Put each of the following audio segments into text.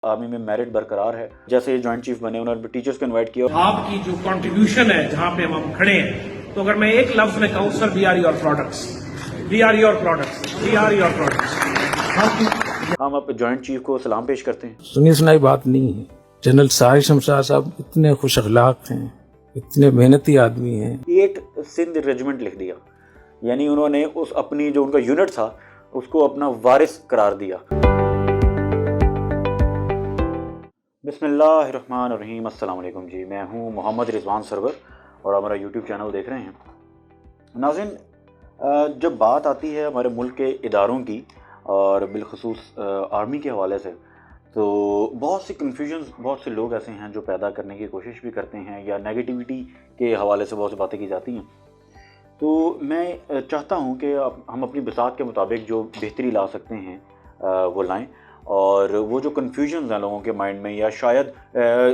Army में merit बरकरार है। जैसे जॉइंट चीफ बने उन्होंने टीचर्स को इनवाइट किया। आपकी जो कंट्रीब्यूशन है जहां पे हम खड़े हैं, तो अगर मैं एक लफ्ज में कहूं sir, we are your products, we are your products, we are your products. हम अब जॉइंट चीफ को सलाम पेश करते हैं। सुनी सुनाई बात नहीं है। जनरल साहिर शमशाद साहब इतने खुश अखलाक हैं, इतने मेहनती आदमी हैं। 8 सिंध रेजिमेंट लिख दिया, यानी उन्होंने उस अपनी जो उनका यूनिट था उसको अपना वारिस करार दिया। बिस्मिल्लाहिर्रहमानिर्रहीम, अस्सलाम वालेकुम जी। मैं हूँ मोहम्मद रिजवान सरवर और हमारा यूट्यूब चैनल देख रहे हैं। नाज़रीन, जब बात आती है हमारे मुल्क के इदारों की और बिलखुसूस आर्मी के हवाले से, तो बहुत सी कन्फ्यूजन्स बहुत से लोग ऐसे हैं जो पैदा करने की कोशिश भी करते हैं या नेगेटिविटी के हवाले से बहुत सी बातें की जाती हैं। तो मैं चाहता हूं कि हम अपनी बिसात के मुताबिक जो बेहतरी ला सकते हैं वो लाएं, और वो जो कन्फ्यूजन्स हैं लोगों के माइंड में, या शायद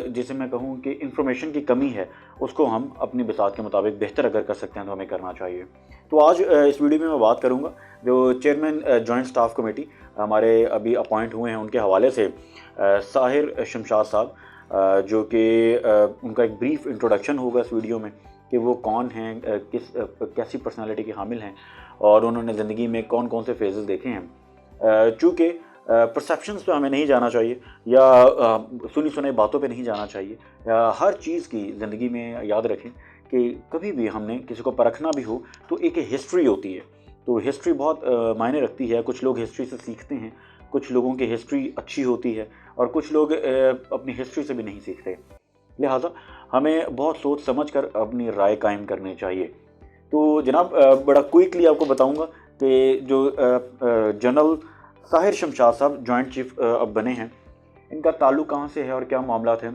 जिसे मैं कहूं कि इंफॉर्मेशन की कमी है, उसको हम अपनी बिसात के मुताबिक बेहतर अगर कर सकते हैं तो हमें करना चाहिए। तो आज इस वीडियो में मैं बात करूंगा जो चेयरमैन जॉइंट स्टाफ कमेटी हमारे अभी अपॉइंट हुए हैं उनके हवाले से, साहिर शमशाद साहब, जो कि उनका एक ब्रीफ इंट्रोडक्शन होगा इस वीडियो में कि वो कौन हैं, कैसी पर्सनालिटी के हामिल हैं और उन्होंने ज़िंदगी में कौन कौन से फेजेस देखे हैं। चूँकि परसेप्शंस पे हमें नहीं जाना चाहिए या सुनी सुनाई बातों पे नहीं जाना चाहिए। हर चीज़ की ज़िंदगी में याद रखें कि कभी भी हमने किसी को परखना भी हो तो एक हिस्ट्री होती है, तो हिस्ट्री बहुत मायने रखती है। कुछ लोग हिस्ट्री से सीखते हैं, कुछ लोगों की हिस्ट्री अच्छी होती है और कुछ लोग अपनी हिस्ट्री से भी नहीं सीखते। लिहाजा हमें बहुत सोच समझ कर अपनी राय कायम करनी चाहिए। तो जनाब, बड़ा क्विकली आपको बताऊंगा कि जो जनरल साहिर शमशाद साहब जॉइंट चीफ अब बने हैं, इनका ताल्लुक कहाँ से है और क्या मामलात हैं।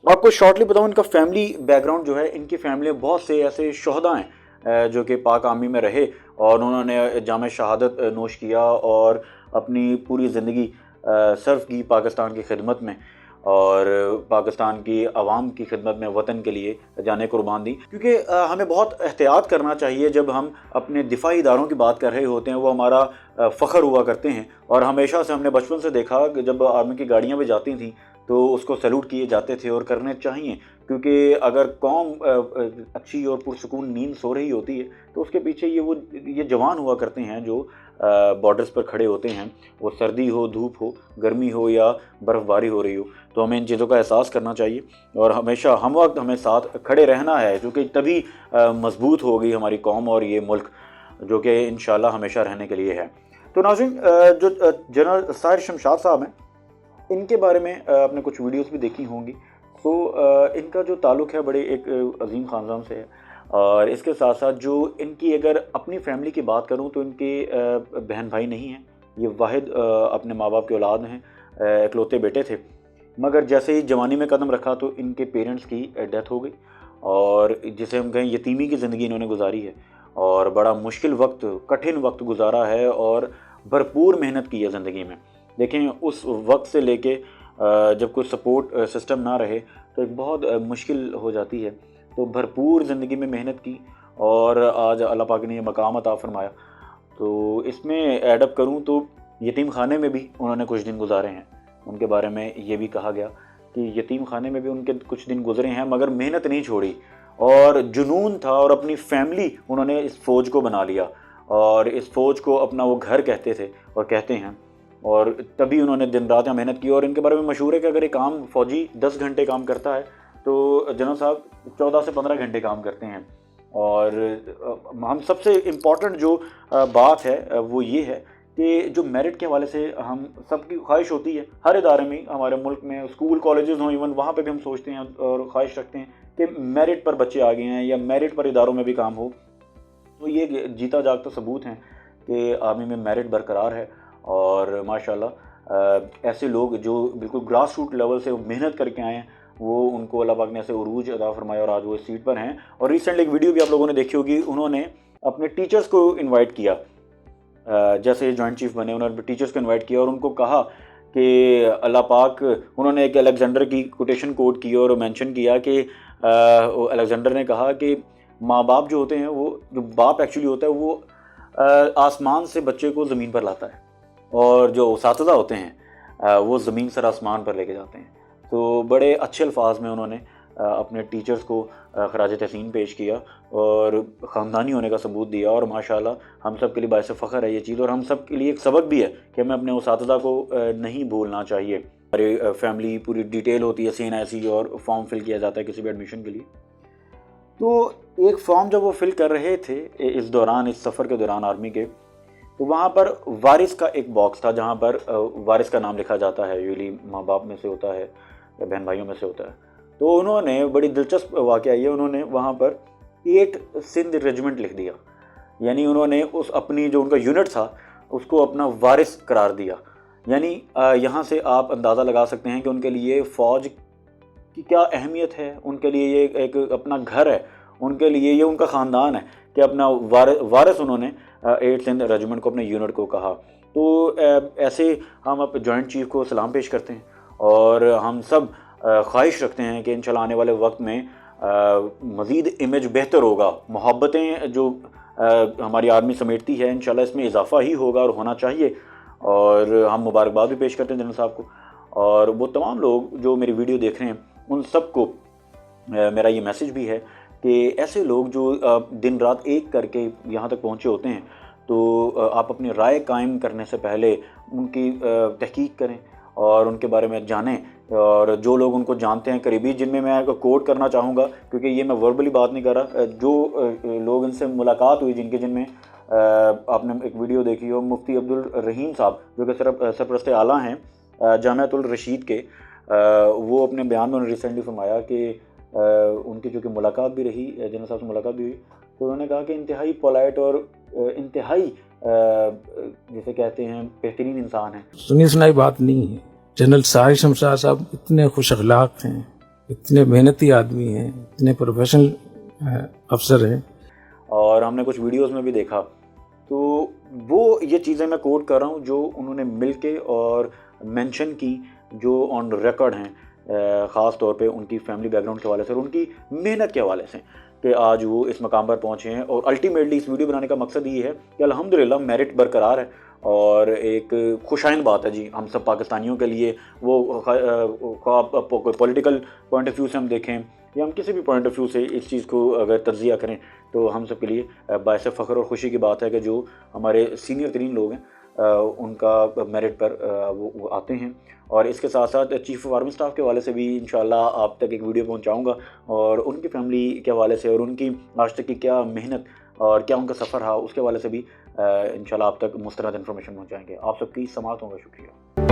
आपको शॉर्टली बताऊं, इनका फैमिली बैकग्राउंड जो है, इनकी फैमिली में बहुत से ऐसे शोहदा हैं जो कि पाक आर्मी में रहे और उन्होंने जाम शहादत नोश किया और अपनी पूरी ज़िंदगी सर्व की पाकिस्तान की खिदमत में और पाकिस्तान की आवाम की खिदमत में, वतन के लिए जाने कुर्बान दी। क्योंकि हमें बहुत एहतियात करना चाहिए जब हम अपने दिफाई इदारों की बात कर रहे होते हैं। वो हमारा फ़ख्र हुआ करते हैं और हमेशा से हमने बचपन से देखा कि जब आर्मी की गाड़ियाँ भी जाती थीं तो उसको सैल्यूट किए जाते थे और करने चाहिए, क्योंकि अगर कौम अच्छी और पुरसुकून नींद सो रही होती है तो उसके पीछे ये जवान हुआ करते हैं जो बॉर्डर्स पर खड़े होते हैं। वो सर्दी हो, धूप हो, गर्मी हो या बर्फ़बारी हो रही हो, तो हमें इन चीज़ों का एहसास करना चाहिए और हमेशा हम वक्त हमें साथ खड़े रहना है, क्योंकि तभी मजबूत होगी हमारी कौम और ये मुल्क, जो कि इंशाल्लाह हमेशा रहने के लिए है। तो नाज़रीन, जो जनरल साहिर शमशाद साहब हैं, इनके बारे में आपने कुछ वीडियोस भी देखी होंगी। तो इनका जो ताल्लुक़ है बड़े एक अजीम ख़ानदान से है, और इसके साथ साथ जो इनकी अगर अपनी फैमिली की बात करूं तो इनके बहन भाई नहीं हैं। ये वाहिद अपने माँ बाप के औलाद हैं, इकलौते बेटे थे, मगर जैसे ही जवानी में कदम रखा तो इनके पेरेंट्स की डेथ हो गई और जिसे हम कहें यतीमी की ज़िंदगी इन्होंने गुजारी है और बड़ा मुश्किल वक्त, कठिन वक्त गुजारा है और भरपूर मेहनत की है ज़िंदगी में। देखें, उस वक्त से लेके जब कोई सपोर्ट सिस्टम ना रहे तो एक बहुत मुश्किल हो जाती है। तो भरपूर ज़िंदगी में मेहनत की और आज अल्लाह पाक ने ये मकाम अता फरमाया। तो इसमें एडअप करूँ तो यतीम खाने में भी उन्होंने कुछ दिन गुजारे हैं। उनके बारे में ये भी कहा गया कि यतीम खाने में भी उनके कुछ दिन गुजरे हैं, मगर मेहनत नहीं छोड़ी और जुनून था और अपनी फैमिली उन्होंने इस फ़ौज को बना लिया और इस फ़ौज को अपना वो घर कहते थे और कहते हैं, और तभी उन्होंने दिन रात यहाँ मेहनत की। और इनके बारे में मशहूर है कि अगर एक आम फ़ौजी 10 घंटे काम करता है तो जनरल साहब 14 से 15 घंटे काम करते हैं। और हम सबसे इम्पॉर्टेंट जो बात है वो ये है कि जो मेरिट के हवाले से हम सबकी ख्वाहिश होती है, हर इदारे में, हमारे मुल्क में स्कूल कॉलेजेस हों, इवन वहाँ पे भी हम सोचते हैं और ख्वाहिश रखते हैं कि मेरिट पर बच्चे आ गए हैं या मेरिट पर इदारों में भी काम हो। तो ये जीता जागता सबूत हैं कि आर्मी में मेरिट बरकरार है और माशाल्लाह ऐसे लोग जो बिल्कुल ग्रास रूट लेवल से मेहनत करके आए हैं, वो उनको अल्लाह पाक ने ऐसे उरूज अता फरमाया और आज वो इस सीट पर हैं। और रिसेंटली एक वीडियो भी आप लोगों ने देखी होगी, उन्होंने अपने टीचर्स को इनवाइट किया। जैसे जॉइंट चीफ बने उन्होंने टीचर्स को इनवाइट किया और उनको कहा कि अल्लाह पाक, उन्होंने एक अलेक्जेंडर की कोटेशन कोट की और मेंशन किया कि अलेक्जेंडर ने कहा कि माँ बाप जो होते हैं, वो जो बाप एक्चुअली होता है वो आसमान से बच्चे को ज़मीन पर लाता है, और जो उसातिज़ा होते हैं وہ زمین سر آسمان پر لے کے جاتے ہیں۔ تو بڑے اچھے الفاظ میں انہوں نے اپنے ٹیچرز کو خراج تحسین پیش کیا اور خاندانی ہونے کا ثبوت دیا، اور ماشاءاللہ ہم سب کے لیے باعث فخر ہے یہ چیز، اور ہم سب کے لیے ایک سبق بھی ہے کہ ہمیں اپنے اساتذہ کو نہیں بھولنا چاہیے۔ ہماری فیملی پوری ڈیٹیل ہوتی ہے CNIC اور فارم فل کیا جاتا ہے کسی بھی ایڈمیشن کے لیے۔ تو ایک فارم جب وہ فل کر رہے تھے اس دوران، اس سفر کے دوران آرمی کے، تو وہاں پر وارث کا ایک باکس تھا جہاں پر وارث کا نام لکھا جاتا ہے، یولی ماں باپ میں سے ہوتا ہے یا بہن بھائیوں میں سے ہوتا ہے۔ تو انہوں نے بڑی دلچسپ واقعہ یہ، انہوں نے وہاں پر 8 سندھ ریجمنٹ لکھ دیا، یعنی انہوں نے اس اپنی جو ان کا یونٹ تھا اس کو اپنا وارث قرار دیا۔ یعنی یہاں سے آپ اندازہ لگا سکتے ہیں کہ ان کے لیے فوج کی کیا اہمیت ہے، ان کے لیے یہ ایک اپنا گھر ہے، ان کے لیے یہ ان کا خاندان ہے کہ اپنا وارث انہوں نے 8 سندھ ریجمنٹ کو، اپنے یونٹ کو کہا۔ تو ایسے ہم اب جوائنٹ چیف کو سلام پیش کرتے ہیں، اور ہم سب خواہش رکھتے ہیں کہ انشاءاللہ آنے والے وقت میں مزید امیج بہتر ہوگا، محبتیں جو ہماری آرمی سمیٹتی ہے انشاءاللہ اس میں اضافہ ہی ہوگا اور ہونا چاہیے۔ اور ہم مبارکباد بھی پیش کرتے ہیں جنرل صاحب کو، اور وہ تمام لوگ جو میری ویڈیو دیکھ رہے ہیں ان سب کو میرا یہ میسج بھی ہے کہ ایسے لوگ جو دن رات ایک کر کے یہاں تک پہنچے ہوتے ہیں، تو آپ اپنی رائے قائم کرنے سے پہلے ان کی تحقیق کریں اور ان کے بارے میں جانیں، اور جو لوگ ان کو جانتے ہیں قریبی، جن میں کوٹ کرنا چاہوں گا کیونکہ یہ میں وربلی بات نہیں کر رہا، جو لوگ ان سے ملاقات ہوئی جن میں آپ نے ایک ویڈیو دیکھی ہو، مفتی عبدالرحیم صاحب جو کہ سرپرست اعلیٰ ہیں جامعۃ الرشید کے، وہ اپنے بیان میں انہوں نے ریسنٹلی فرمایا کہ ان کی جو کہ ملاقات بھی رہی، جنرل صاحب سے ملاقات بھی ہوئی، تو انہوں نے کہا کہ انتہائی پولائٹ اور انتہائی جسے کہتے ہیں بہترین انسان ہیں۔ سنی سنائی بات نہیں ہے، جنرل ساحر شمشاد صاحب اتنے خوش اخلاق ہیں، اتنے محنتی آدمی ہیں، اتنے پروفیشنل افسر ہیں۔ اور ہم نے کچھ ویڈیوز میں بھی دیکھا، تو وہ یہ چیزیں میں کوٹ کر رہا ہوں جو انہوں نے مل کے اور مینشن کی، جو آن ریکارڈ ہیں، خاص طور پہ ان کی فیملی بیک گراؤنڈ کے حوالے سے اور ان کی محنت کے حوالے سے کہ آج وہ اس مقام پر پہنچے ہیں۔ اور الٹیمیٹلی اس ویڈیو بنانے کا مقصد یہ ہے کہ الحمدللہ میرٹ برقرار ہے، اور ایک خوشائند بات ہے جی ہم سب پاکستانیوں کے لیے، وہ پولیٹیکل پوائنٹ آف ویو سے ہم دیکھیں یا ہم کسی بھی پوائنٹ آف ویو سے اس چیز کو اگر تجزیہ کریں تو ہم سب کے لیے باعث فخر اور خوشی کی بات ہے کہ جو ہمارے سینئر ترین لوگ ہیں ان کا میرٹ پر وہ آتے ہیں۔ اور اس کے ساتھ ساتھ چیف آف آرمی اسٹاف کے حوالے سے بھی انشاءاللہ آپ تک ایک ویڈیو پہنچاؤں گا، اور ان کی فیملی کے حوالے سے اور ان کی آج تک کی کیا محنت اور کیا ان کا سفر رہا اس کے حوالے سے بھی انشاءاللہ آپ تک مستند انفارمیشن پہنچائیں گے۔ آپ سب کی سماعتوں کا شکریہ۔